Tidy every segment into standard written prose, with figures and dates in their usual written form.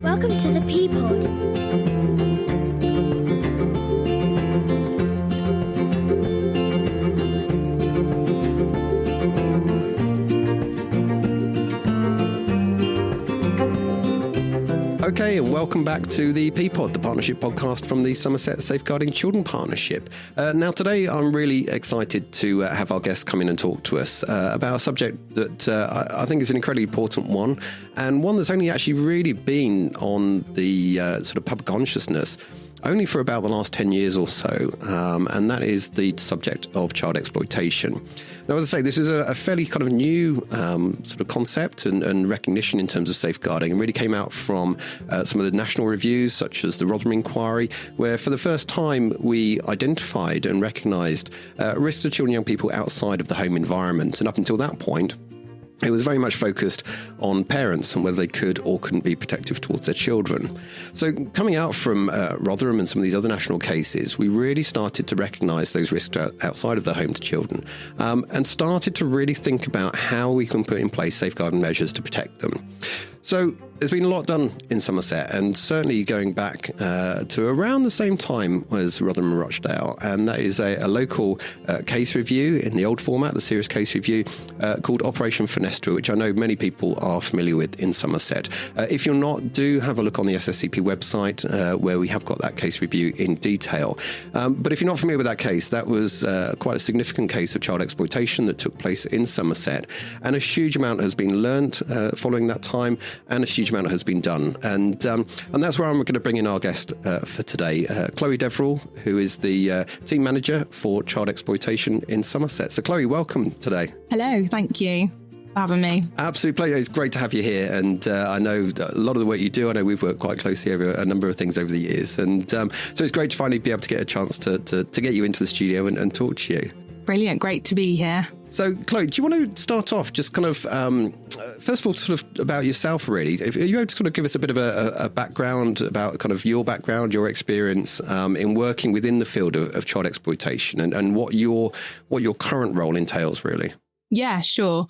Welcome to the ThePPod. Okay, and welcome back to the ThePPod, the partnership podcast from the Somerset Safeguarding Children Partnership. Now, today I'm really excited to have our guests come in and talk to us about a subject that I think is an incredibly important one, and one that's only actually really been on the sort of public consciousness only for about the last 10 years or so, and that is the subject of child exploitation. Now, as I say, this is a fairly kind of new sort of concept and recognition in terms of safeguarding, and really came out from some of the national reviews, such as the Rotherham Inquiry, where for the first time we identified and recognised risks to children and young people outside of the home environment. And up until that point, it was very much focused on parents and whether they could or couldn't be protective towards their children. So coming out from Rotherham and some of these other national cases, we really started to recognise those risks outside of the home to children, and started to really think about how we can put in place safeguarding measures to protect them. So there's been a lot done in Somerset, and certainly going back to around the same time as Rotherham and Rochdale, and that is a local case review in the old format, the serious case review, called Operation Fenestra, which I know many people are familiar with in Somerset. If you're not, do have a look on the SSCP website where we have got that case review in detail. But if you're not familiar with that case, that was quite a significant case of child exploitation that took place in Somerset, and a huge amount has been learnt following that time, and a huge amount has been done. And that's where I'm going to bring in our guest for today, Chloe Deverell, who is the team manager for child exploitation in Somerset. So Chloe, welcome today. Hello, thank you for having me. Absolute pleasure. It's great to have you here. And I know a lot of the work you do, I know we've worked quite closely over a number of things over the years. And so it's great to finally be able to get a chance to get you into the studio and talk to you. Brilliant. Great to be here. So, Chloe, do you want to start off just kind of, first of all, sort of about yourself, really? Are you able to sort of give us a bit of a background about kind of your background, your experience in working within the field of child exploitation, and what your current role entails, really? Yeah, sure.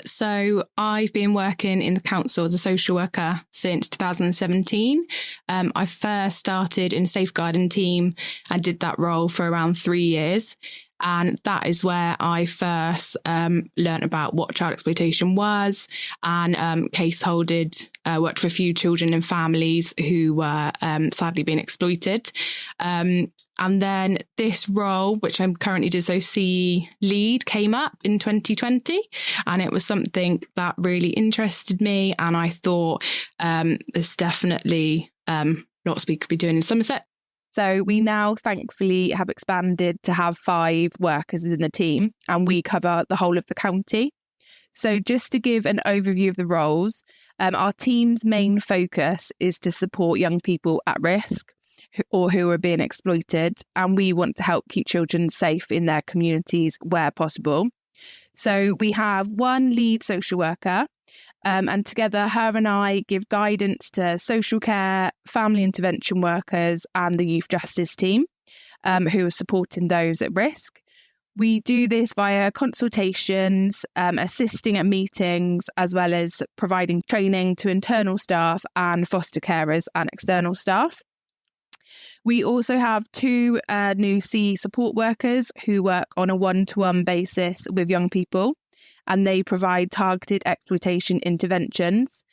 So I've been working in the council as a social worker since 2017. I first started in a safeguarding team and did that role for around 3 years. And that is where I first learnt about what child exploitation was, and case-holded, worked for a few children and families who were sadly being exploited. And then this role, which I'm currently doing, so CE lead, came up in 2020, and it was something that really interested me. And I thought there's definitely lots we could be doing in Somerset. So we now thankfully have expanded to have 5 workers within the team, and we cover the whole of the county. So just to give an overview of the roles, our team's main focus is to support young people at risk or who are being exploited, and we want to help keep children safe in their communities where possible. So we have one lead social worker, and together her and I give guidance to social care, family intervention workers and the youth justice team who are supporting those at risk. We do this via consultations, assisting at meetings, as well as providing training to internal staff and foster carers and external staff. We also have 2 new CE support workers who work on a one-to-one basis with young people, and they provide targeted exploitation interventions.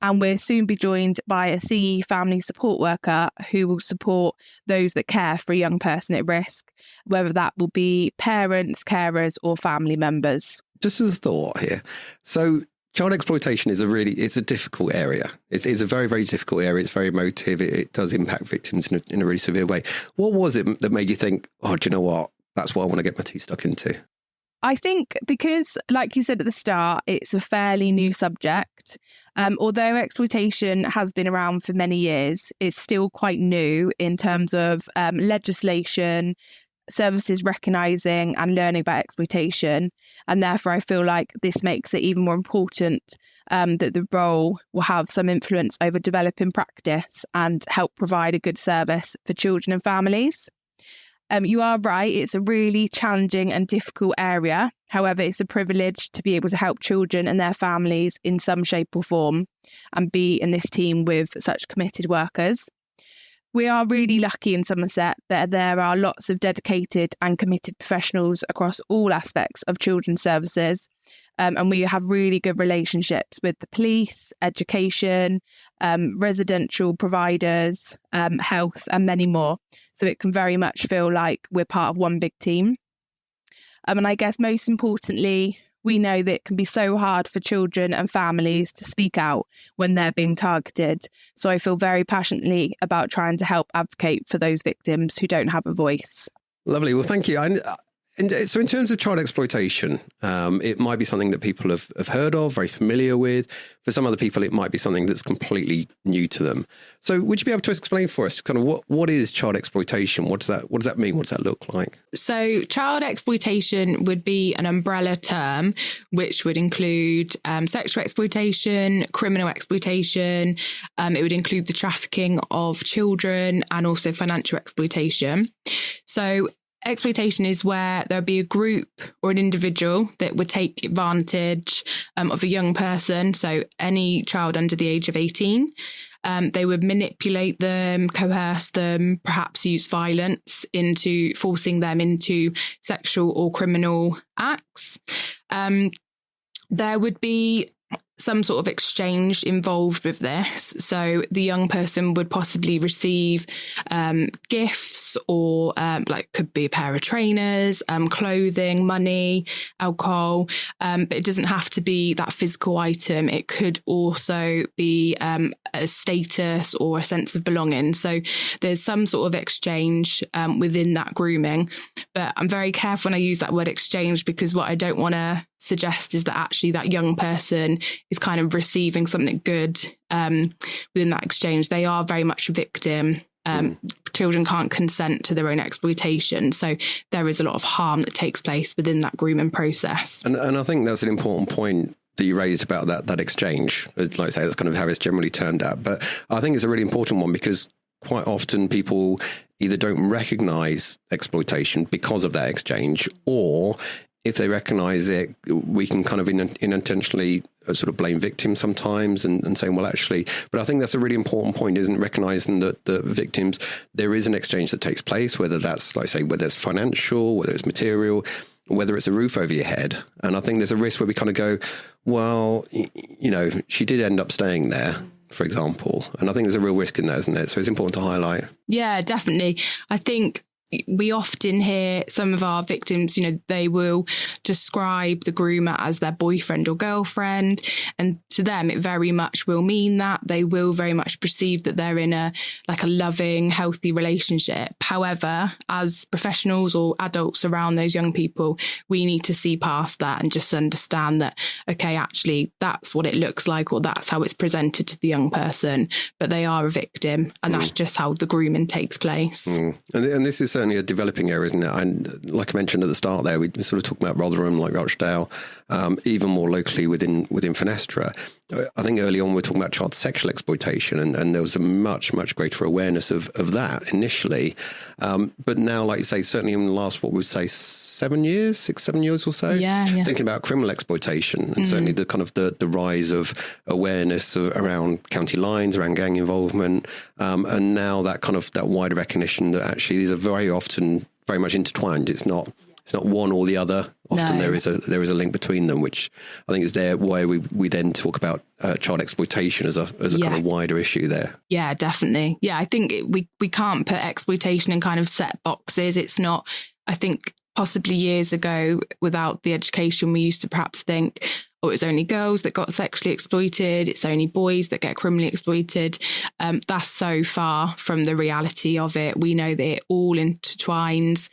And we'll soon be joined by a CE family support worker who will support those that care for a young person at risk, whether that will be parents, carers or family members. Just as a thought here, so child exploitation is a difficult area. It's a very, very difficult area. It's very emotive. It does impact victims in a really severe way. What was it that made you think, oh, do you know what? That's what I want to get my teeth stuck into? I think because, like you said at the start, it's a fairly new subject. Although exploitation has been around for many years, it's still quite new in terms of legislation, services recognising and learning about exploitation. And therefore, I feel like this makes it even more important that the role will have some influence over developing practice and help provide a good service for children and families. You are right. It's a really challenging and difficult area. However, it's a privilege to be able to help children and their families in some shape or form and be in this team with such committed workers. We are really lucky in Somerset that there are lots of dedicated and committed professionals across all aspects of children's services. And we have really good relationships with the police, education, residential providers, health, and many more. So it can very much feel like we're part of one big team. And I guess most importantly, we know that it can be so hard for children and families to speak out when they're being targeted. So I feel very passionately about trying to help advocate for those victims who don't have a voice. Lovely. Well, thank you. So in terms of child exploitation, it might be something that people have heard of, very familiar with. For some other people, it might be something that's completely new to them. So would you be able to explain for us kind of what is child exploitation? What does that mean? What does that look like? So child exploitation would be an umbrella term, which would include sexual exploitation, criminal exploitation. It would include the trafficking of children and also financial exploitation. So exploitation is where there'll be a group or an individual that would take advantage of a young person, so any child under the age of 18. They would manipulate them, coerce them, perhaps use violence into forcing them into sexual or criminal acts. There would be some sort of exchange involved with this. So the young person would possibly receive gifts or could be a pair of trainers, clothing, money, alcohol. But it doesn't have to be that physical item. It could also be a status or a sense of belonging. So there's some sort of exchange within that grooming. But I'm very careful when I use that word exchange, because what I don't want to suggest is that actually that young person is kind of receiving something good within that exchange. They are very much a victim. Children can't consent to their own exploitation. So there is a lot of harm that takes place within that grooming process. And I think that's an important point that you raised about that exchange. Like I say, that's kind of how it's generally turned out. But I think it's a really important one, because quite often people either don't recognise exploitation because of that exchange, or if they recognise it, we can kind of unintentionally sort of blame victims sometimes and saying, well, actually, but I think that's a really important point, isn't it? Recognising that the victims, there is an exchange that takes place, whether that's, like I say, whether it's financial, whether it's material, whether it's a roof over your head. And I think there's a risk where we kind of go, well, she did end up staying there, for example. And I think there's a real risk in that, isn't it? So it's important to highlight. Yeah, definitely. I think we often hear some of our victims, they will describe the groomer as their boyfriend or girlfriend. And to them, it very much will mean that. They will very much perceive that they're in a loving, healthy relationship. However, as professionals or adults around those young people, we need to see past that and just understand that, okay, actually, that's what it looks like, or that's how it's presented to the young person. But they are a victim, and that's just how the grooming takes place. And this is certainly a developing area, isn't it? And like I mentioned at the start there, we sort of talked about Rotherham, like Rochdale, even more locally within Fenestra. I think early on we were talking about child sexual exploitation, and there was a much, much greater awareness of that initially. But now, like you say, certainly in the last, what we would say, 7 years or so, thinking about criminal exploitation, and certainly the kind of the rise of awareness around county lines, around gang involvement, and now that kind of that wider recognition that actually these are very often very much intertwined. It's not one or the other. Often there is a link between them, which I think is there why we then talk about child exploitation as a kind of wider issue there. Yeah, definitely. Yeah, I think we can't put exploitation in kind of set boxes. It's not, I think, possibly years ago, without the education, we used to perhaps think, oh, it's only girls that got sexually exploited, it's only boys that get criminally exploited. That's so far from the reality of it. We know that it all intertwines.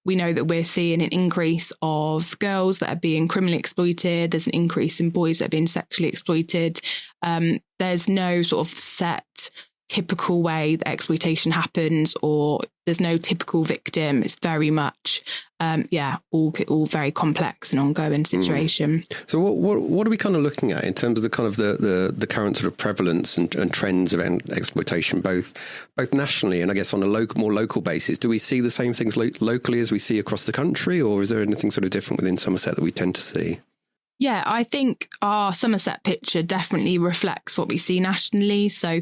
We know that we're seeing an increase of girls that are being criminally exploited. There's an increase in boys that are being sexually exploited. There's no sort of set typical way that exploitation happens, or there's no typical victim. It's very much, all very complex and ongoing situation. So what are we kind of looking at in terms of the kind of the current sort of prevalence and trends of exploitation, both nationally and I guess on a more local basis? Do we see the same things locally as we see across the country, or is there anything sort of different within Somerset that we tend to see? Yeah, I think our Somerset picture definitely reflects what we see nationally. So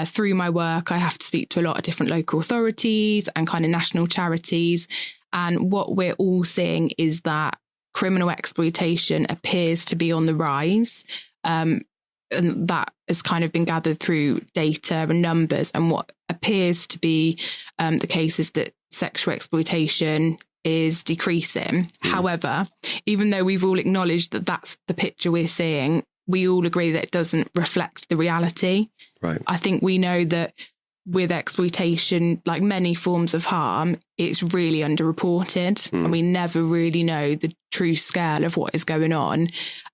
through my work, I have to speak to a lot of different local authorities and kind of national charities. And what we're all seeing is that criminal exploitation appears to be on the rise. And that has kind of been gathered through data and numbers. And what appears to be the case is that sexual exploitation is decreasing. However, even though we've all acknowledged that that's the picture we're seeing, we all agree that it doesn't reflect the reality. Right. I think we know that with exploitation, like many forms of harm, it's really underreported, and we never really know the true scale of what is going on.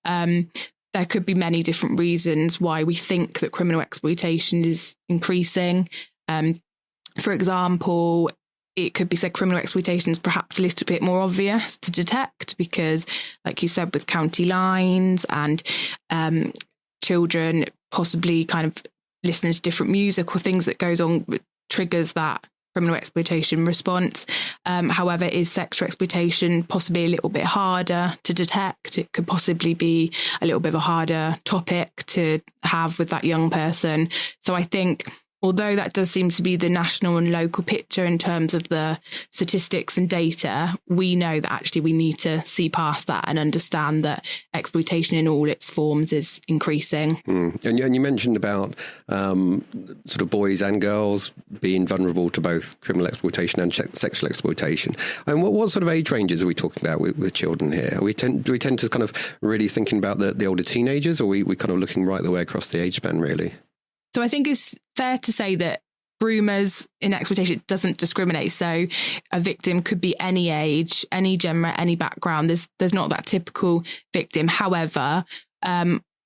There could be many different reasons why we think that criminal exploitation is increasing. For example, it could be said criminal exploitation is perhaps a little bit more obvious to detect because, like you said, with county lines and children possibly kind of listening to different music or things that goes on triggers that criminal exploitation response. However, is sexual exploitation possibly a little bit harder to detect? It could possibly be a little bit of a harder topic to have with that young person. So I think, although that does seem to be the national and local picture in terms of the statistics and data, we know that actually we need to see past that and understand that exploitation in all its forms is increasing. And you mentioned about sort of boys and girls being vulnerable to both criminal exploitation and sexual exploitation. And what sort of age ranges are we talking about with children here? Do we tend to kind of really thinking about the older teenagers, or we kind of looking right the way across the age span, really? So I think it's fair to say that groomers in exploitation doesn't discriminate. So a victim could be any age, any gender, any background. There's not that typical victim. However,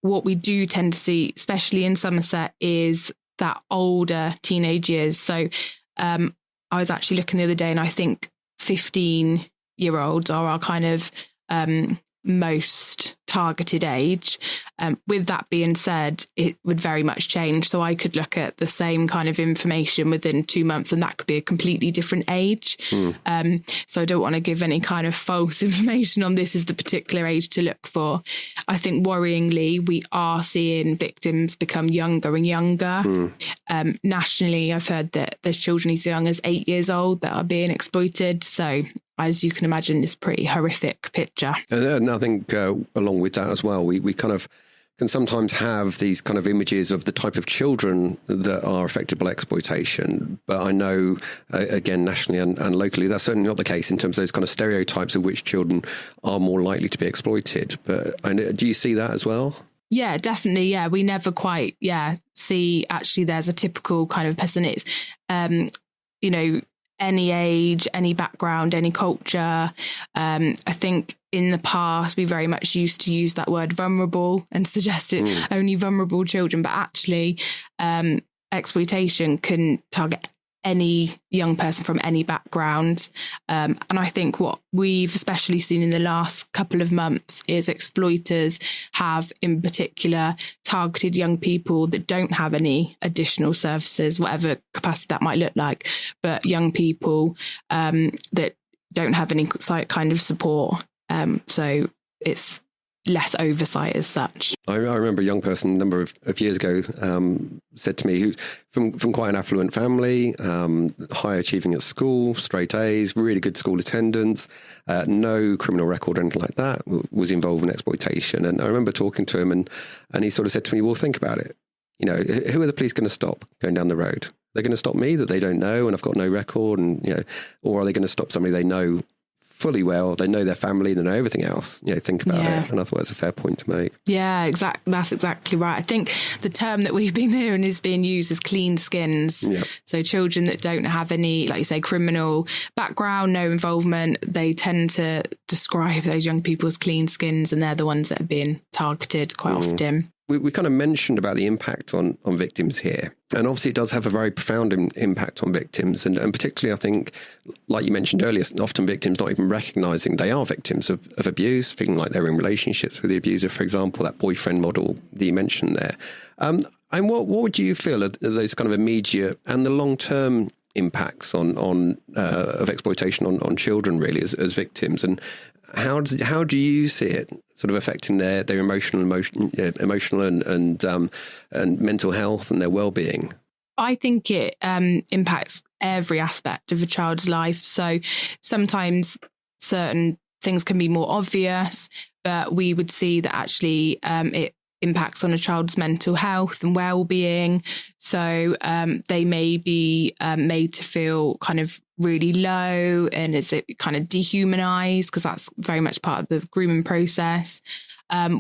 what we do tend to see, especially in Somerset, is that older teenage years. So I was actually looking the other day, and I think 15-year-olds are our kind of most targeted age. With that being said, it would very much change. So I could look at the same kind of information within 2 months, and that could be a completely different age. So I don't want to give any kind of false information on this is the particular age to look for. I think worryingly, we are seeing victims become younger and younger. Nationally, I've heard that there's children as young as 8 years old that are being exploited. So as you can imagine, it's a pretty horrific picture. And I think along with that as well, we kind of can sometimes have these kind of images of the type of children that are affected by exploitation. But I know, again, nationally and locally, that's certainly not the case in terms of those kind of stereotypes of which children are more likely to be exploited. But do you see that as well? Yeah, definitely. Yeah, we never quite, see actually there's a typical kind of person. It's, any age, any background, any culture. I think in the past, we very much used to use that word vulnerable and suggest it only vulnerable children. But actually, exploitation can target any young person from any background. And I think what we've especially seen in the last couple of months is exploiters have in particular targeted young people that don't have any additional services, whatever capacity that might look like, but young people that don't have any kind of support. So it's less oversight as such. I remember a young person a number of years ago said to me, who from quite an affluent family, high achieving at school, straight A's, really good school attendance, no criminal record or anything like that, was involved in exploitation. And I remember talking to him and he sort of said to me, well, think about it. Who are the police going to stop going down the road? They're going to stop me that they don't know and I've got no record, and or are they going to stop somebody they know fully well, they know their family, they know everything else. Think about it. And I thought it's a fair point to make. Yeah, exactly. That's exactly right. I think the term that we've been hearing is being used as clean skins. Yeah. So children that don't have any, like you say, criminal background, no involvement, they tend to describe those young people as clean skins, and they're the ones that are being targeted quite often. we kind of mentioned about the impact on victims here. And obviously it does have a very profound impact on victims. And particularly, I think, like you mentioned earlier, often victims not even recognising they are victims of abuse, feeling like they're in relationships with the abuser, for example, that boyfriend model that you mentioned there. And what would you feel are those kind of immediate and the long-term impacts of exploitation on children, really, as victims? And how do you see it sort of affecting their emotional and mental health and their well-being? I think it impacts every aspect of a child's life. So sometimes certain things can be more obvious, but we would see that actually it impacts on a child's mental health and well-being. So they may be made to feel kind of really low, and is it kind of dehumanized, because that's very much part of the grooming process.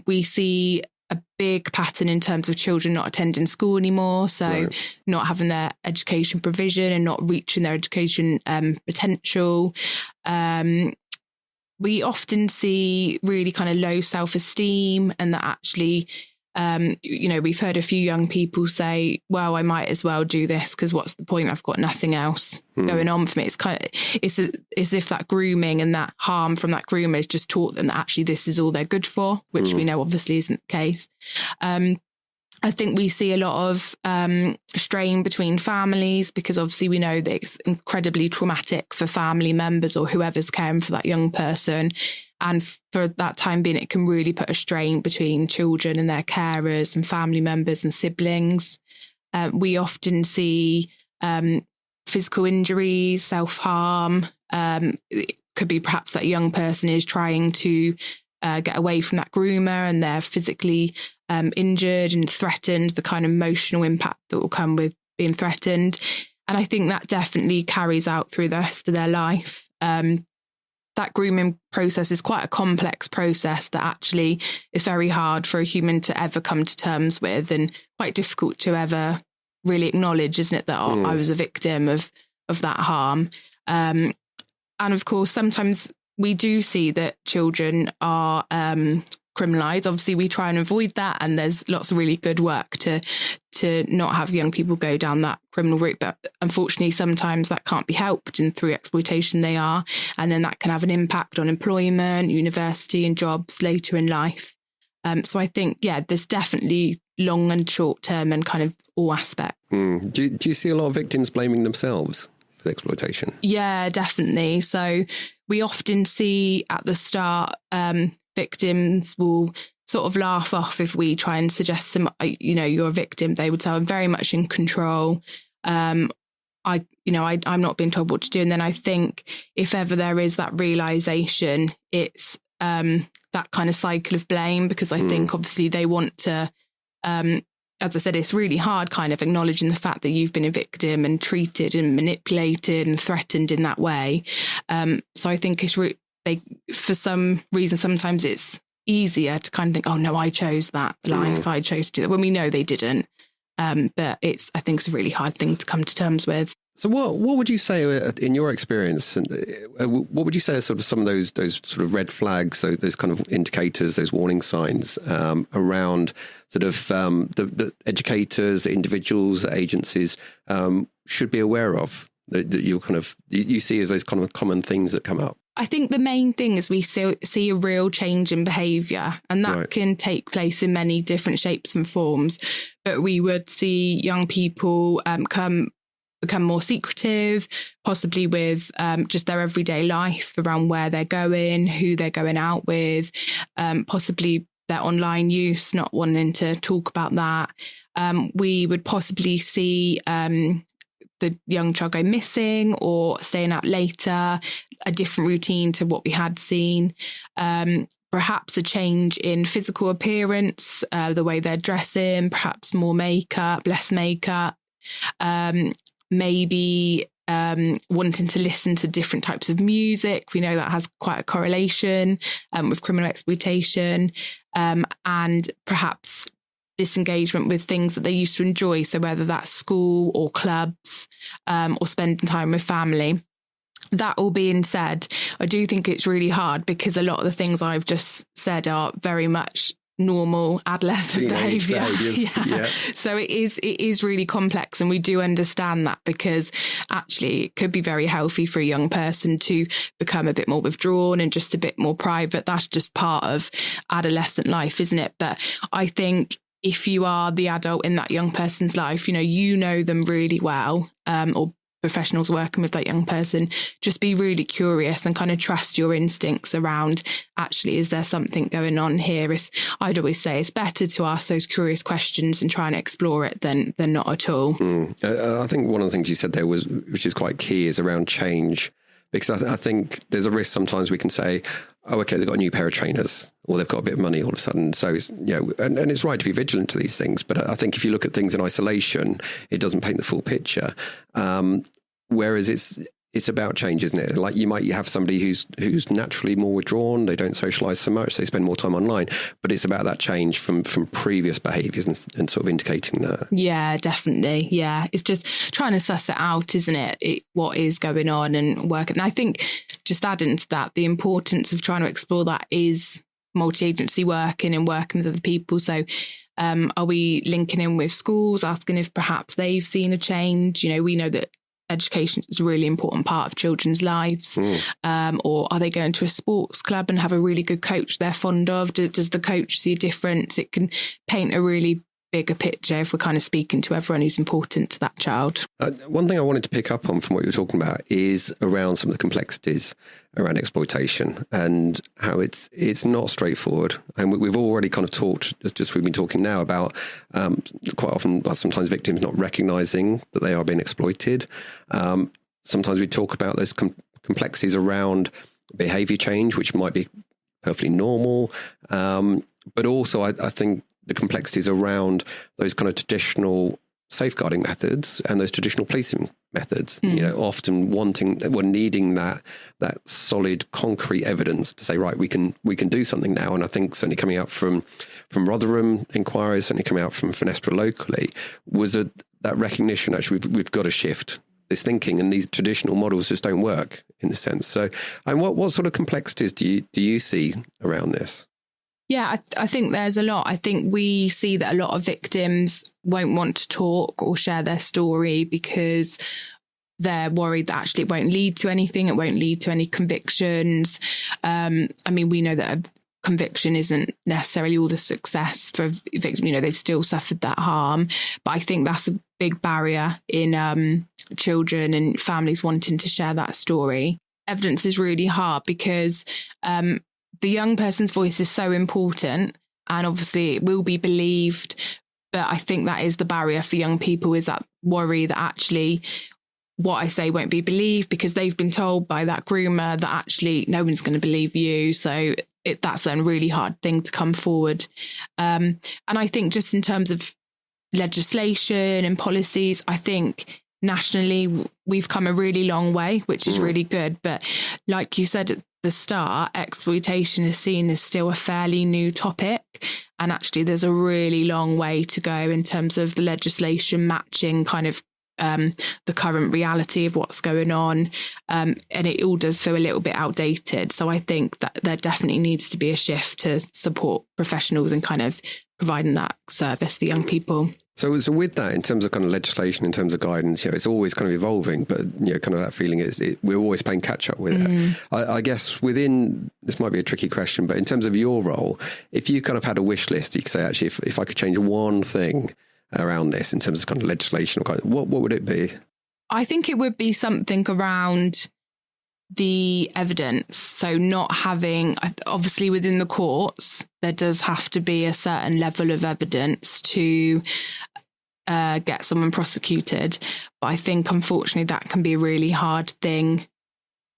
We see a big pattern in terms of children not attending school anymore, so right. Not having their education provision and not reaching their education potential. We often see really kind of low self-esteem, and that actually, we've heard a few young people say, well, I might as well do this because what's the point? I've got nothing else going on for me. It's as if that grooming and that harm from that groomer has just taught them that actually this is all they're good for, which we know obviously isn't the case. I think we see a lot of strain between families, because obviously we know that it's incredibly traumatic for family members or whoever's caring for that young person. And for that time being, it can really put a strain between children and their carers and family members and siblings. We often see physical injuries, self-harm. It could be perhaps that young person is trying to get away from that groomer and they're physically injured and threatened, the kind of emotional impact that will come with being threatened. And I think that definitely carries out through the rest of their life. That grooming process is quite a complex process that actually is very hard for a human to ever come to terms with, and quite difficult to ever really acknowledge, isn't it, that I was a victim of that harm. And of course, sometimes we do see that children are criminalised. Obviously, we try and avoid that, and there's lots of really good work to not have young people go down that criminal route. But unfortunately, sometimes that can't be helped, and through exploitation they are. And then that can have an impact on employment, university and jobs later in life. So I think, there's definitely long and short term and kind of all aspects. Do you see a lot of victims blaming themselves for the exploitation? Yeah, definitely. So we often see at the start, victims will sort of laugh off if we try and suggest them, you're a victim. They would say, I'm very much in control. I'm not being told what to do. And then I think if ever there is that realization, it's that kind of cycle of blame, because I think obviously they want to, as I said, it's really hard kind of acknowledging the fact that you've been a victim and treated and manipulated and threatened in that way. So I think it's for some reason, sometimes it's easier to kind of think, oh no, I chose that life, I chose to do that, when we know they didn't. But I think it's a really hard thing to come to terms with. So what would you say in your experience, and what would you say are sort of some of those sort of red flags, those kind of indicators, those warning signs around sort of the educators, the individuals, the agencies should be aware of, that you see as those kind of common themes that come up? I think the main thing is we see a real change in behaviour, and that can take place in many different shapes and forms. But we would see young people become more secretive, possibly with just their everyday life around where they're going, who they're going out with, possibly their online use, not wanting to talk about that. We would possibly see the young child go missing or staying out later, a different routine to what we had seen. Perhaps a change in physical appearance, the way they're dressing, perhaps more makeup, less makeup. Maybe wanting to listen to different types of music. We know that has quite a correlation with criminal exploitation, and perhaps disengagement with things that they used to enjoy. So whether that's school or clubs, or spending time with family. That all being said, I do think it's really hard, because a lot of the things I've just said are very much normal adolescent Teenage behaviour. behaviours, yeah. So it is really complex, and we do understand that, because actually it could be very healthy for a young person to become a bit more withdrawn and just a bit more private. That's just part of adolescent life, isn't it? But I think if you are the adult in that young person's life, you know them really well, or professionals working with that young person, just be really curious and kind of trust your instincts around, actually, is there something going on here? I'd always say it's better to ask those curious questions and try and explore it than not at all. I think one of the things you said there which is quite key, is around change, because I think there's a risk sometimes we can say, oh, okay, they've got a new pair of trainers, or they've got a bit of money all of a sudden. So, it's, and it's right to be vigilant to these things. But I think if you look at things in isolation, it doesn't paint the full picture. Whereas it's about change, isn't it? Like you might have somebody who's naturally more withdrawn, they don't socialise so much, they spend more time online, but it's about that change from previous behaviours and sort of indicating that. Yeah, definitely. Yeah, it's just trying to suss it out, isn't it? What is going on and work. And I think just adding to that, the importance of trying to explore that is multi-agency working and working with other people. So are we linking in with schools, asking if perhaps they've seen a change? We know that education is a really important part of children's lives. Or are they going to a sports club and have a really good coach they're fond of? Does the coach see a difference? It can paint a really bigger picture if we're kind of speaking to everyone who's important to that child. One thing I wanted to pick up on from what you were talking about is around some of the complexities around exploitation and how it's not straightforward. And we've already kind of talked, just we've been talking now about quite often, sometimes victims not recognising that they are being exploited. Sometimes we talk about those complexities around behaviour change, which might be perfectly normal. But also I think the complexities around those kind of traditional safeguarding methods and those traditional policing methods, often needing that solid concrete evidence to say, right, we can do something now. And I think certainly coming out from Rotherham inquiries, certainly coming out from Fenestra locally, was that recognition, actually, we've got to shift this thinking, and these traditional models just don't work in the sense. So, and what sort of complexities do you see around this? Yeah, I think there's a lot. I think we see that a lot of victims won't want to talk or share their story because they're worried that actually it won't lead to anything. It won't lead to any convictions. We know that a conviction isn't necessarily all the success for victims. They've still suffered that harm. But I think that's a big barrier in children and families wanting to share that story. Evidence is really hard because the young person's voice is so important, and obviously it will be believed. But I think that is the barrier for young people, is that worry that actually what I say won't be believed because they've been told by that groomer that actually no one's going to believe you. So that's then a really hard thing to come forward. And I think just in terms of legislation and policies, I think nationally we've come a really long way, which is really good. But like you said at the start, exploitation is seen as still a fairly new topic, and actually there's a really long way to go in terms of the legislation matching kind of the current reality of what's going on, and it all does feel a little bit outdated. So I think that there definitely needs to be a shift to support professionals and kind of providing that service for young people. So with that, in terms of kind of legislation, in terms of guidance, it's always kind of evolving, but kind of that feeling is we're always playing catch up with it. I guess within, this might be a tricky question, but in terms of your role, if you kind of had a wish list, you could say, actually, if I could change one thing around this in terms of kind of legislation, what would it be? I think it would be something around the evidence. So not having, obviously within the courts, there does have to be a certain level of evidence to get someone prosecuted. But I think, unfortunately, that can be a really hard thing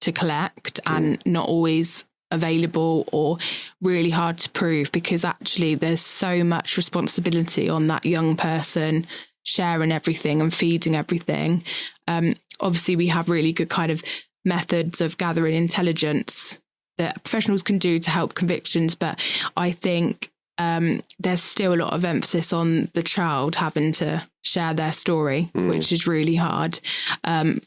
to collect and not always available or really hard to prove, because actually there's so much responsibility on that young person sharing everything and feeding everything. Obviously, we have really good kind of methods of gathering intelligence that professionals can do to help convictions. But I think there's still a lot of emphasis on the child having to share their story, which is really hard.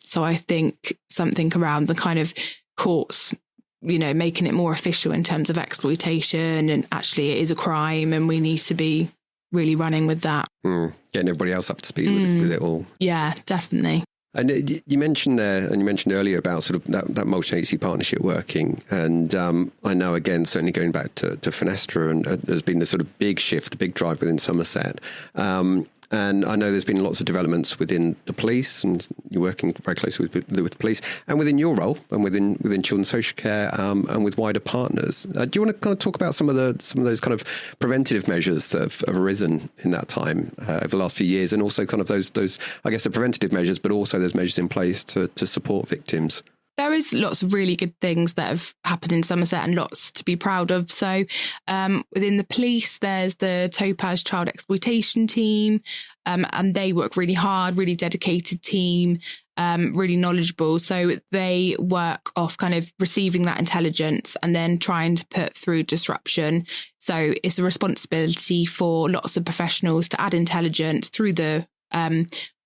So I think something around the kind of courts making it more official in terms of exploitation, and actually it is a crime and we need to be really running with that. Getting everybody else up to speed with it all. Yeah, definitely. And you mentioned there, and you mentioned earlier about sort of that multi-agency partnership working. And I know, again, certainly going back to Fenestra, and there's been this sort of big shift, the big drive within Somerset. And I know there's been lots of developments within the police, and you're working very closely with the police, and within your role, and within children's social care, and with wider partners. Do you want to kind of talk about some of those kind of preventative measures that have arisen in that time over the last few years, and also kind of those I guess the preventative measures, but also those measures in place to support victims? There is lots of really good things that have happened in Somerset and lots to be proud of. So within the police, there's the Topaz Child Exploitation team, and they work really hard, really dedicated team, really knowledgeable. So they work off kind of receiving that intelligence and then trying to put through disruption. So it's a responsibility for lots of professionals to add intelligence through the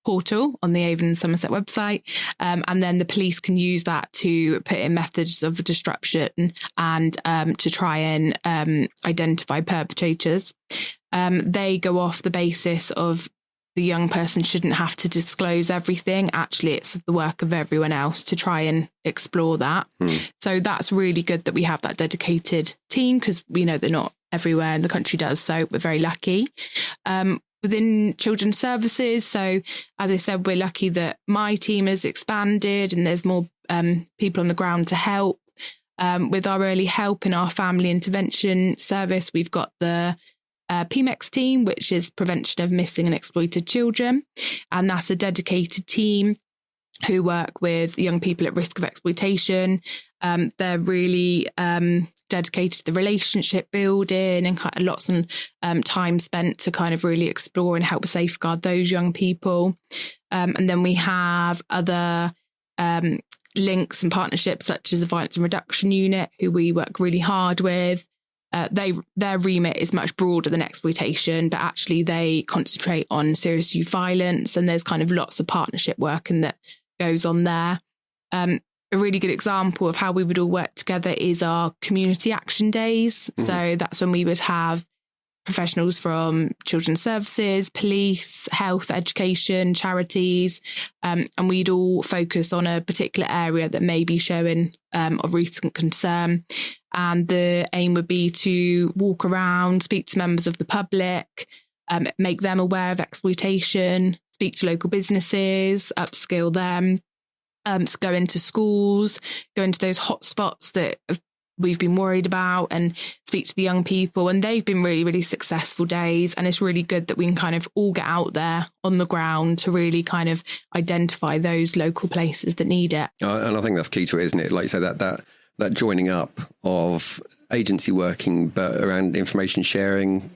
portal on the Avon Somerset website, and then the police can use that to put in methods of disruption and to try and identify perpetrators. They go off the basis of the young person shouldn't have to disclose everything. Actually, it's the work of everyone else to try and explore that. So that's really good that we have that dedicated team, because we know they're not everywhere and the country does. So we're very lucky. Within children's services, so as I said, we're lucky that my team has expanded and there's more people on the ground to help. With our early help in our family intervention service, we've got the PMEX team, which is prevention of missing and exploited children. And that's a dedicated team who work with young people at risk of exploitation. They're really dedicated to the relationship building and lots of time spent to kind of really explore and help safeguard those young people. And then we have other links and partnerships such as the Violence and Reduction Unit, who we work really hard with. Their remit is much broader than exploitation, but actually they concentrate on serious youth violence, and there's kind of lots of partnership work and that goes on there. A really good example of how we would all work together is our community action days. So that's when we would have professionals from children's services, police, health, education, charities, and we'd all focus on a particular area that may be showing of recent concern. And the aim would be to walk around, speak to members of the public, make them aware of exploitation, speak to local businesses, upskill them, go into schools, go into those hotspots that we've been worried about and speak to the young people. And they've been really, really successful days. And it's really good that we can kind of all get out there on the ground to really kind of identify those local places that need it. And I think that's key to it, isn't it? Like you say, that joining up of agency working, but around information sharing,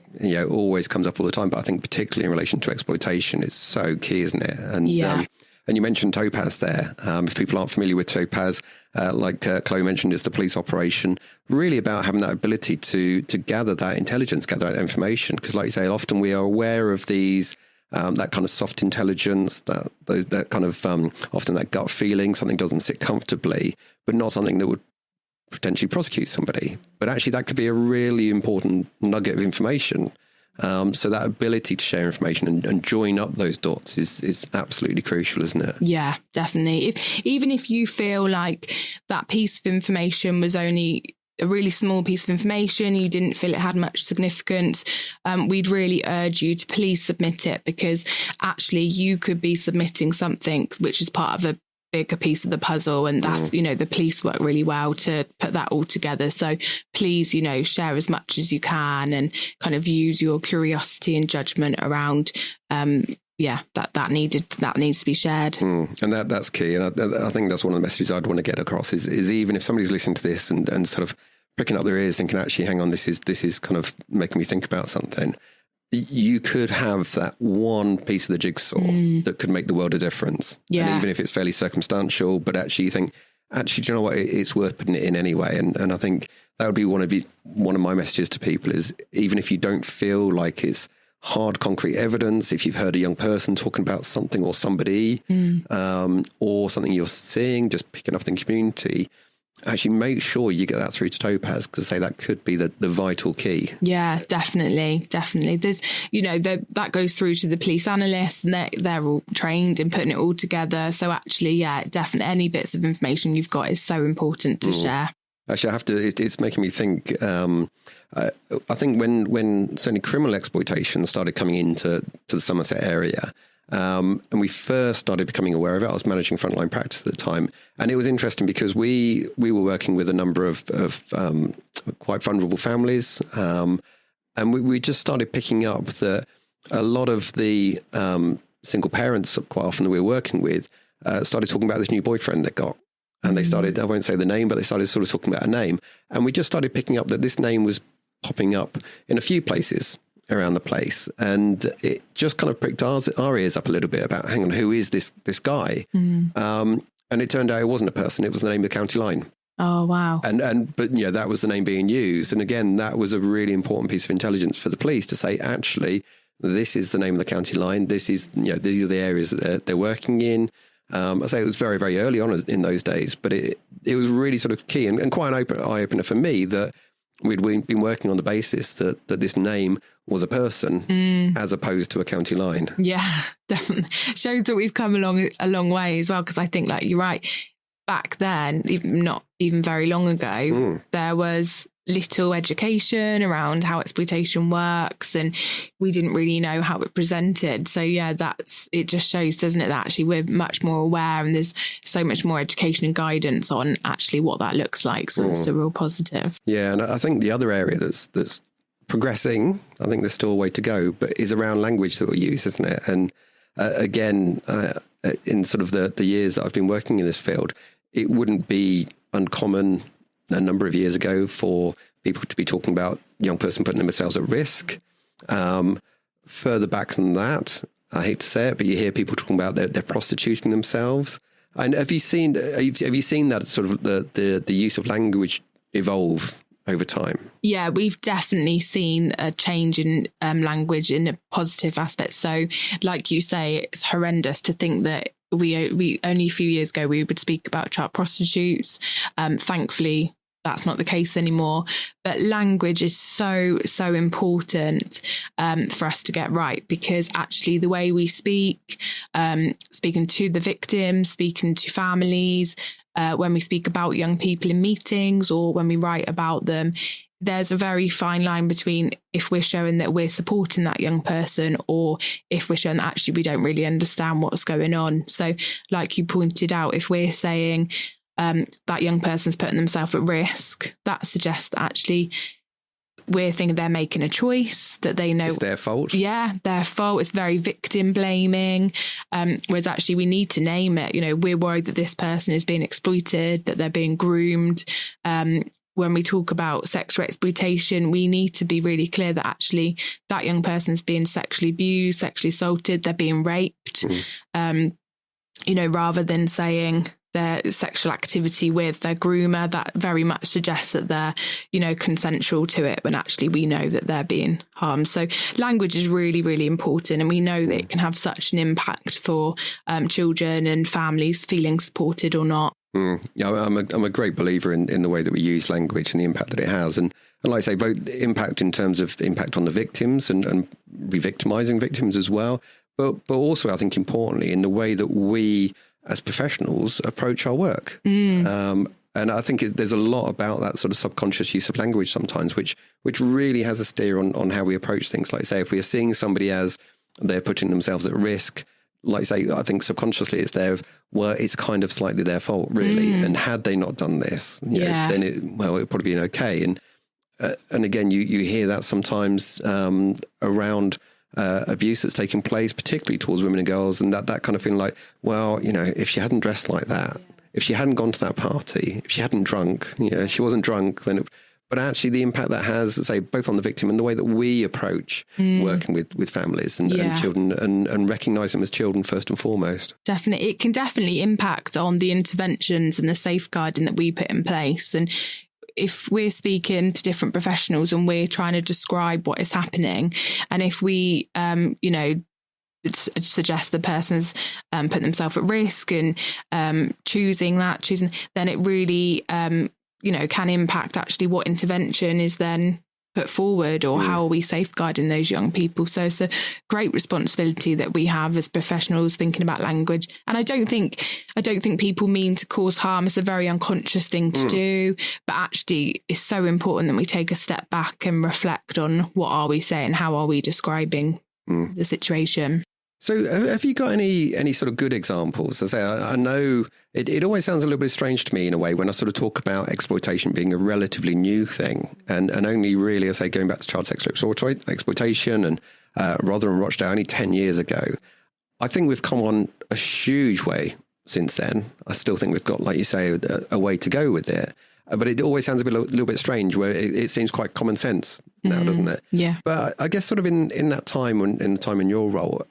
always comes up all the time. But I think particularly in relation to exploitation, it's so key, isn't it? And and you mentioned Topaz there. If people aren't familiar with Topaz, like Chloe mentioned, it's the police operation, really about having that ability to gather that intelligence, gather that information. Because like you say, often we are aware of these, that kind of soft intelligence, that kind of often that gut feeling, something doesn't sit comfortably, but not something that would potentially prosecute somebody. But actually that could be a really important nugget of information. So that ability to share information and join up those dots is absolutely crucial, isn't it? Yeah, definitely. Even if you feel like that piece of information was only a really small piece of information, you didn't feel it had much significance, we'd really urge you to please submit it, because actually you could be submitting something which is part of a bigger piece of the puzzle, and that's the police work really well to put that all together. So please share as much as you can and kind of use your curiosity and judgment around that needs to be shared. And that's key, and I think that's one of the messages I'd want to get across is even if somebody's listening to this and sort of pricking up their ears thinking, actually, hang on, this is kind of making me think about something, you could have that one piece of the jigsaw that could make the world a difference. Yeah. And even if it's fairly circumstantial, but actually you think, do you know what, it's worth putting it in anyway. And I think that would be one of my messages to people is, even if you don't feel like it's hard, concrete evidence, if you've heard a young person talking about something or somebody, or something you're seeing, just picking up in the community, actually make sure you get that through to Topaz, because say that could be the vital key. Yeah, definitely. There's, that goes through to the police analysts, and they're all trained in putting it all together. So actually, yeah, definitely any bits of information you've got is so important to share. Actually, I have to. It's making me think. I think when certainly criminal exploitation started coming into the Somerset area, and we first started becoming aware of it, I was managing frontline practice at the time, and it was interesting because we were working with a number of quite vulnerable families, and we just started picking up that a lot of the single parents, quite often that we were working with, started talking about this new boyfriend they got. And they started, I won't say the name, but they started sort of talking about a name. And we just started picking up that this name was popping up in a few places around the place. And it just kind of pricked our ears up a little bit about, hang on, who is this guy? And it turned out it wasn't a person, it was the name of the county line. Oh, wow. But that was the name being used. And again, that was a really important piece of intelligence for the police to say, actually, this is the name of the county line. This is, these are the areas that they're working in. I say it was very, very early on in those days, but it was really sort of key and quite an eye-opener for me that we'd been working on the basis that this name was a person as opposed to a county line. Yeah, definitely. Shows that we've come a long way as well, because I think, like, you're right, back then, not even very long ago, there was little education around how exploitation works, and we didn't really know how it presented. So yeah, it just shows, doesn't it, that actually we're much more aware, and there's so much more education and guidance on actually what that looks like. So it's a real positive. Yeah, and I think the other area that's progressing, I think there's still a way to go, but is around language that we use, isn't it? And again, in sort of the years that I've been working in this field, it wouldn't be uncommon a number of years ago for people to be talking about young person putting themselves at risk. Further back than that, I hate to say it, but you hear people talking about they're prostituting themselves. And have you seen that sort of the use of language evolve over time? Yeah, we've definitely seen a change in language in a positive aspect. So like you say, it's horrendous to think that we only a few years ago we would speak about child prostitutes. Thankfully, that's not the case anymore. But language is so important for us to get right, because actually the way we speak, speaking to the victims, speaking to families, when we speak about young people in meetings or when we write about them, there's a very fine line between if we're showing that we're supporting that young person or if we're showing that actually we don't really understand what's going on. So like you pointed out, if we're saying that young person's putting themselves at risk, that suggests that actually we're thinking they're making a choice, that they know it's their fault. Yeah, their fault. It's very victim blaming. Whereas actually we need to name it. We're worried that this person is being exploited, that they're being groomed. When we talk about sexual exploitation, we need to be really clear that actually that young person's being sexually abused, sexually assaulted, they're being raped. Rather than saying their sexual activity with their groomer, that very much suggests that they're, consensual to it, when actually we know that they're being harmed. So language is really, really important. And we know that it can have such an impact for children and families feeling supported or not. Yeah, I'm a great believer in the way that we use language and the impact that it has. And like I say, both impact in terms of impact on the victims and re-victimizing victims as well. But also, I think, importantly, in the way that we as professionals approach our work. And I think there's a lot about that sort of subconscious use of language sometimes, which really has a steer on how we approach things. Like, say, if we are seeing somebody as they're putting themselves at risk, like, say, I think subconsciously it's it's kind of slightly their fault, really. And had they not done this, then it would probably been okay. And again, you hear that sometimes around abuse that's taking place, particularly towards women and girls, and that kind of feeling like, well, if she hadn't dressed like that, if she hadn't gone to that party, if she hadn't drunk, she wasn't drunk, then but actually the impact that has, say, both on the victim and the way that we approach working with families and children and recognise them as children first and foremost. Definitely. It can definitely impact on the interventions and the safeguarding that we put in place. And if we're speaking to different professionals and we're trying to describe what is happening, and if we, suggest the person's put themselves at risk and choosing, then it really can impact actually what intervention is then put forward, or how are we safeguarding those young people. So it's a great responsibility that we have as professionals thinking about language. And I don't think people mean to cause harm. It's a very unconscious thing to do, but actually it's so important that we take a step back and reflect on what are we saying, how are we describing the situation. So have you got any sort of good examples? As I know it always sounds a little bit strange to me in a way when I sort of talk about exploitation being a relatively new thing and only really, as I say, going back to child sex exploitation and Rother and Rochdale only 10 years ago. I think we've come on a huge way since then. I still think we've got, like you say, a way to go with it. But it always sounds a little bit strange where it seems quite common sense now, doesn't it? Yeah. But I guess sort of in that time, in the time in your role,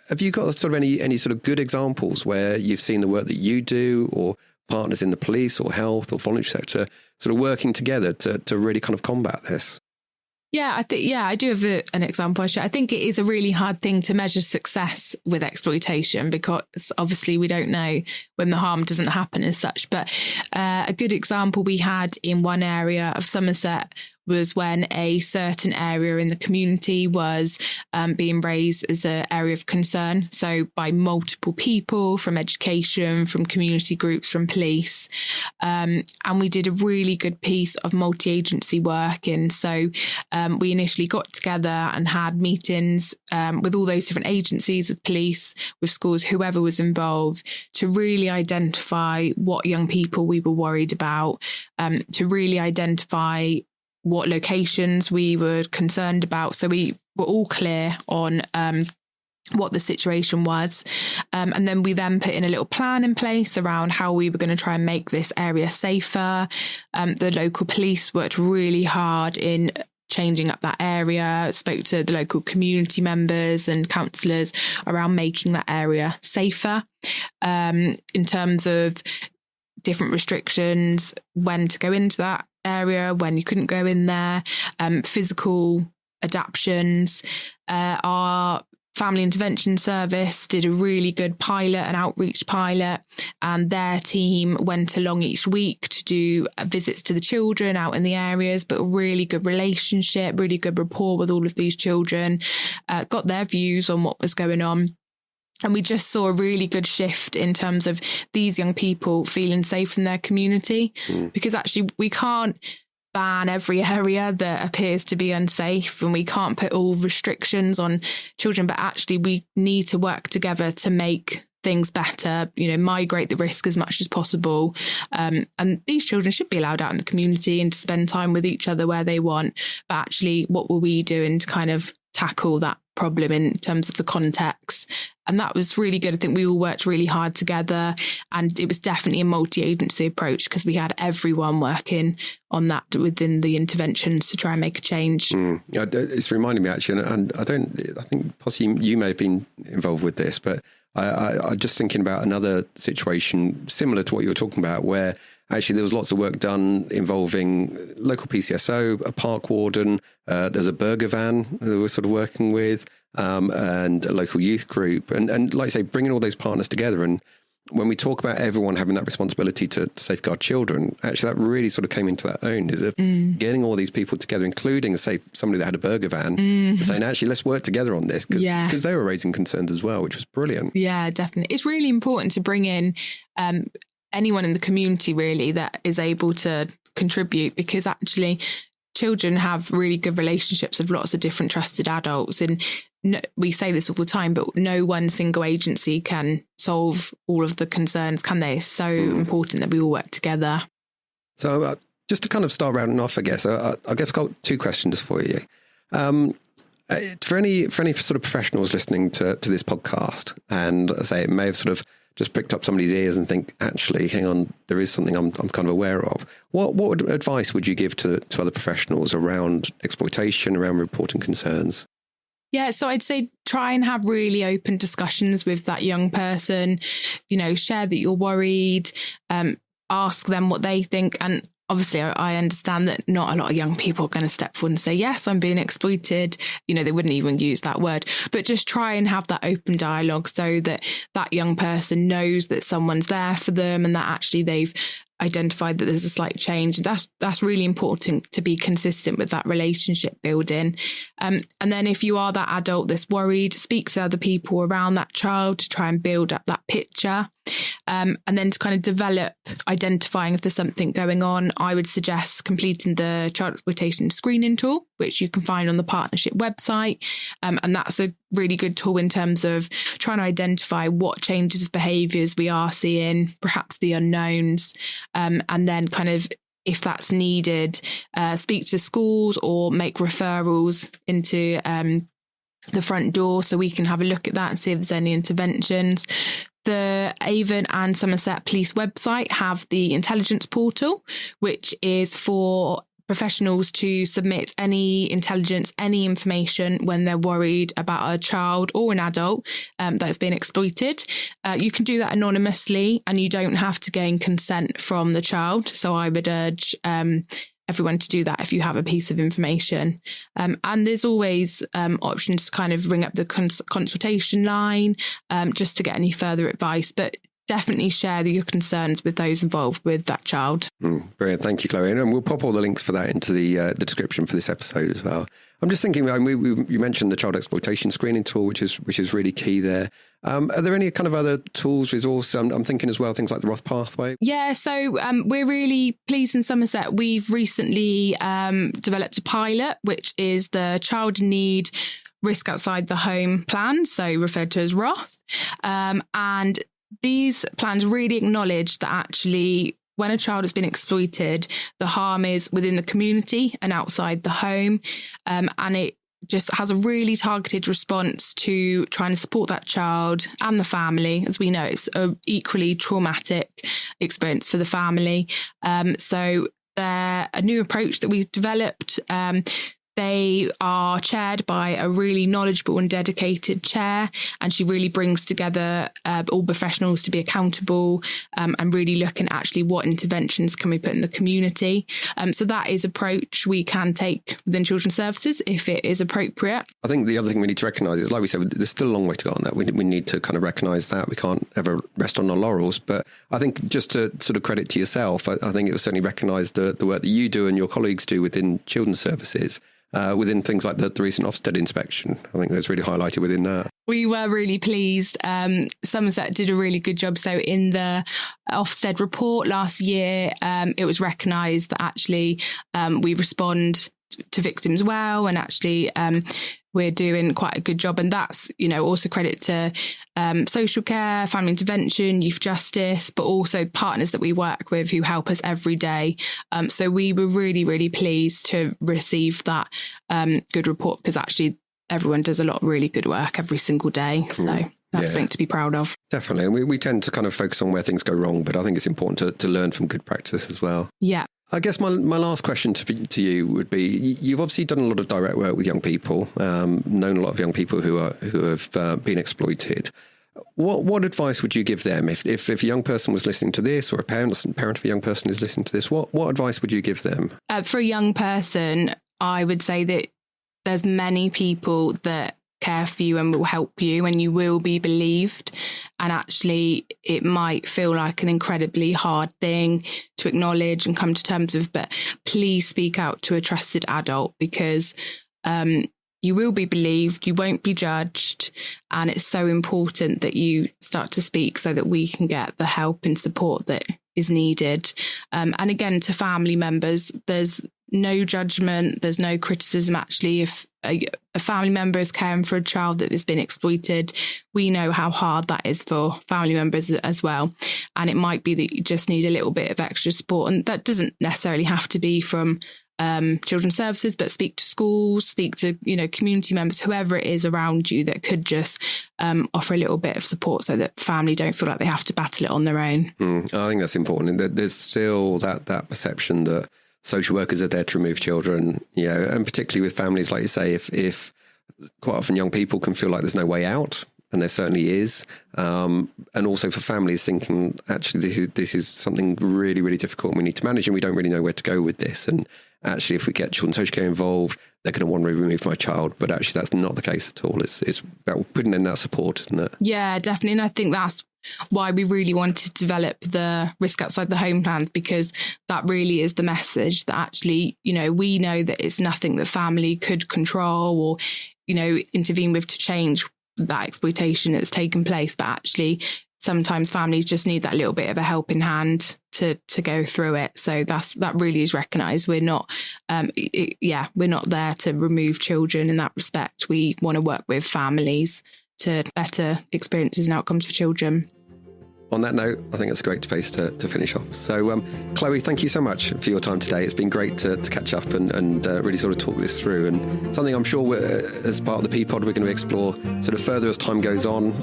have you got sort of any sort of good examples where you've seen the work that you do or partners in the police or health or voluntary sector sort of working together to really kind of combat this? Yeah, I do have an example. I think it is a really hard thing to measure success with exploitation because obviously we don't know when the harm doesn't happen as such. But a good example we had in one area of Somerset was when a certain area in the community was being raised as an area of concern. So by multiple people from education, from community groups, from police. And we did a really good piece of multi-agency work. And so we initially got together and had meetings with all those different agencies, with police, with schools, whoever was involved, to really identify what young people we were worried about, to really identify what locations we were concerned about. So we were all clear on what the situation was. And then we put in a little plan in place around how we were going to try and make this area safer. The local police worked really hard in changing up that area, spoke to the local community members and councillors around making that area safer in terms of different restrictions, when to go into that area, when you couldn't go in there, physical adaptations. Our family intervention service did a really good pilot, an outreach pilot, and their team went along each week to do visits to the children out in the areas, but a really good relationship, really good rapport with all of these children, got their views on what was going on. And we just saw a really good shift in terms of these young people feeling safe in their community, because actually we can't ban every area that appears to be unsafe, and we can't put all restrictions on children, but actually we need to work together to make things better, migrate the risk as much as possible. And these children should be allowed out in the community and to spend time with each other where they want. But actually, what were we doing to kind of tackle that problem in terms of the context? And that was really good. I think we all worked really hard together, and it was definitely a multi-agency approach because we had everyone working on that within the interventions to try and make a change. Yeah, it's reminding me actually, and I think possibly you may have been involved with this, but I just thinking about another situation similar to what you were talking about, where actually there was lots of work done involving local PCSO, a park warden, there's a burger van that we're sort of working with, and a local youth group. And like I say, bringing all those partners together. And when we talk about everyone having that responsibility to safeguard children, actually that really sort of came into that own, is of getting all these people together, including, say, somebody that had a burger van, and saying, actually, let's work together on this, because they were raising concerns as well, which was brilliant. Yeah, definitely. It's really important to bring in anyone in the community, really, that is able to contribute, because actually children have really good relationships with lots of different trusted adults. And we say this all the time, but no one single agency can solve all of the concerns, can they? It's so important that we all work together. So just to kind of start rounding off, I guess I've got two questions for you. For any sort of professionals listening to this podcast, and I say it may have sort of just pricked up somebody's ears and think, actually, hang on, there is something I'm kind of aware of. What advice would you give to other professionals around exploitation, around reporting concerns? Yeah, so I'd say try and have really open discussions with that young person, share that you're worried, ask them what they think. And obviously, I understand that not a lot of young people are going to step forward and say, yes, I'm being exploited. They wouldn't even use that word, but just try and have that open dialogue so that that young person knows that someone's there for them and that actually they've identified that there's a slight change. That's really important to be consistent with that relationship building. And then if you are that adult that's worried, speak to other people around that child to try and build up that picture. And then to kind of develop identifying if there's something going on, I would suggest completing the Child Exploitation screening tool, which you can find on the partnership website. And that's a really good tool in terms of trying to identify what changes of behaviours we are seeing, perhaps the unknowns, and then kind of, if that's needed, speak to schools or make referrals into the front door so we can have a look at that and see if there's any interventions. The Avon and Somerset Police website have the intelligence portal, which is for professionals to submit any intelligence, any information when they're worried about a child or an adult that's been exploited. You can do that anonymously and you don't have to gain consent from the child. So I would urge everyone to do that if you have a piece of information. And there's always options to kind of ring up the consultation line just to get any further advice. But definitely share your concerns with those involved with that child. Brilliant. Thank you, Chloe. And we'll pop all the links for that into the description for this episode as well. I'm just thinking, you mentioned the Child Exploitation screening tool, which is really key there. Are there any kind of other tools, resources? I'm thinking as well, things like the Roth Pathway. Yeah, so we're really pleased in Somerset. We've recently developed a pilot, which is the Child in Need Risk Outside the Home plan, so referred to as Roth. And these plans really acknowledge that actually when a child has been exploited, the harm is within the community and outside the home. And it just has a really targeted response to trying to support that child and the family. As we know, it's an equally traumatic experience for the family. So they're a new approach that we've developed. They are chaired by a really knowledgeable and dedicated chair, and she really brings together all professionals to be accountable and really look at actually what interventions can we put in the community. So that is approach we can take within children's services if it is appropriate. I think the other thing we need to recognise is, like we said, there's still a long way to go on that. We need to kind of recognise that. We can't ever rest on our laurels. But I think just to sort of credit to yourself, I think it was certainly recognised the work that you do and your colleagues do within children's services. Within things like the recent Ofsted inspection. I think that's really highlighted within that. We were really pleased. Somerset did a really good job. So in the Ofsted report last year, it was recognised that actually we respond to victims well, and actually we're doing quite a good job. And that's, also credit to social care, family intervention, youth justice, but also partners that we work with who help us every day. So we were really, really pleased to receive that good report, because actually everyone does a lot of really good work every single day. So that's something to be proud of. Definitely. And we tend to kind of focus on where things go wrong, but I think it's important to learn from good practice as well. Yeah. I guess my last question to you would be, you've obviously done a lot of direct work with young people, known a lot of young people who have been exploited. What advice would you give them if a young person was listening to this, or a parent of a young person is listening to this? What advice would you give them? For a young person, I would say that there's many people that care for you and will help you, and you will be believed. And actually, it might feel like an incredibly hard thing to acknowledge and come to terms with, but please speak out to a trusted adult, because you will be believed, you won't be judged, and it's so important that you start to speak so that we can get the help and support that is needed. And again, to family members, there's no judgment, there's no criticism. Actually, if a family member is caring for a child that has been exploited, we know how hard that is for family members as well. And it might be that you just need a little bit of extra support. And that doesn't necessarily have to be from children's services, but speak to schools, speak to, community members, whoever it is around you that could just offer a little bit of support so that family don't feel like they have to battle it on their own. I think that's important. And there's still that perception that social workers are there to remove children, and particularly with families, like you say, if quite often young people can feel like there's no way out, and there certainly is. And also for families thinking, actually, this is something really, really difficult and we need to manage, and we don't really know where to go with this. And actually, if we get children's social care involved, they're going to want to remove my child. But actually, that's not the case at all. It's about putting in that support, isn't it? Yeah, definitely. And I think that's why we really want to develop the risk outside the home plans, because that really is the message that actually, we know that it's nothing that family could control or, intervene with to change that exploitation that's taken place. But actually, sometimes families just need that little bit of a helping hand to go through it. So that really is recognised. We're not, we're not there to remove children in that respect. We want to work with families to better experiences and outcomes for children. On that note, I think it's a great place to finish off. So, Chloe, thank you so much for your time today. It's been great to catch up and really sort of talk this through. And something I'm sure as part of the PPod, we're going to explore sort of further as time goes on.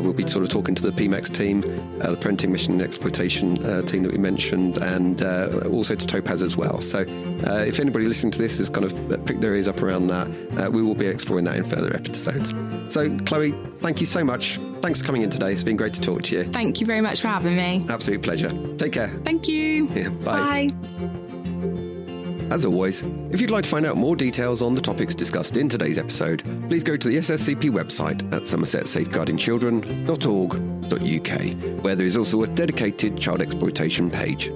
We'll be sort of talking to the PMEX team, the Parenting Mission and Exploitation team that we mentioned, and also to Topaz as well. So if anybody listening to this has kind of picked their ears up around that, we will be exploring that in further episodes. So, Chloe, thank you so much. Thanks for coming in today. It's been great to talk to you. Thank you very much for having me. Absolute pleasure. Take care. Thank you. Yeah, bye. As always, if you'd like to find out more details on the topics discussed in today's episode, please go to the SSCP website at somersetsafeguardingchildren.org.uk, where there is also a dedicated child exploitation page.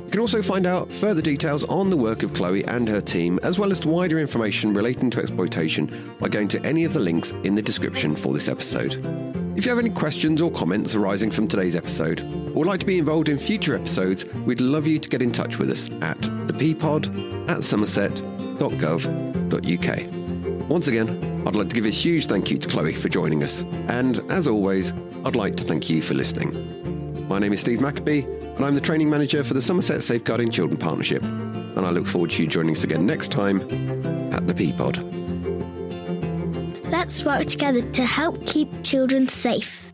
You can also find out further details on the work of Chloe and her team, as well as wider information relating to exploitation by going to any of the links in the description for this episode. If you have any questions or comments arising from today's episode, or would like to be involved in future episodes, we'd love you to get in touch with us at theppod@somerset.gov.uk. Once again, I'd like to give a huge thank you to Chloe for joining us. And as always, I'd like to thank you for listening. My name is Steve Maccabee, and I'm the Training Manager for the Somerset Safeguarding Children Partnership. And I look forward to you joining us again next time at the PPod. Let's work together to help keep children safe.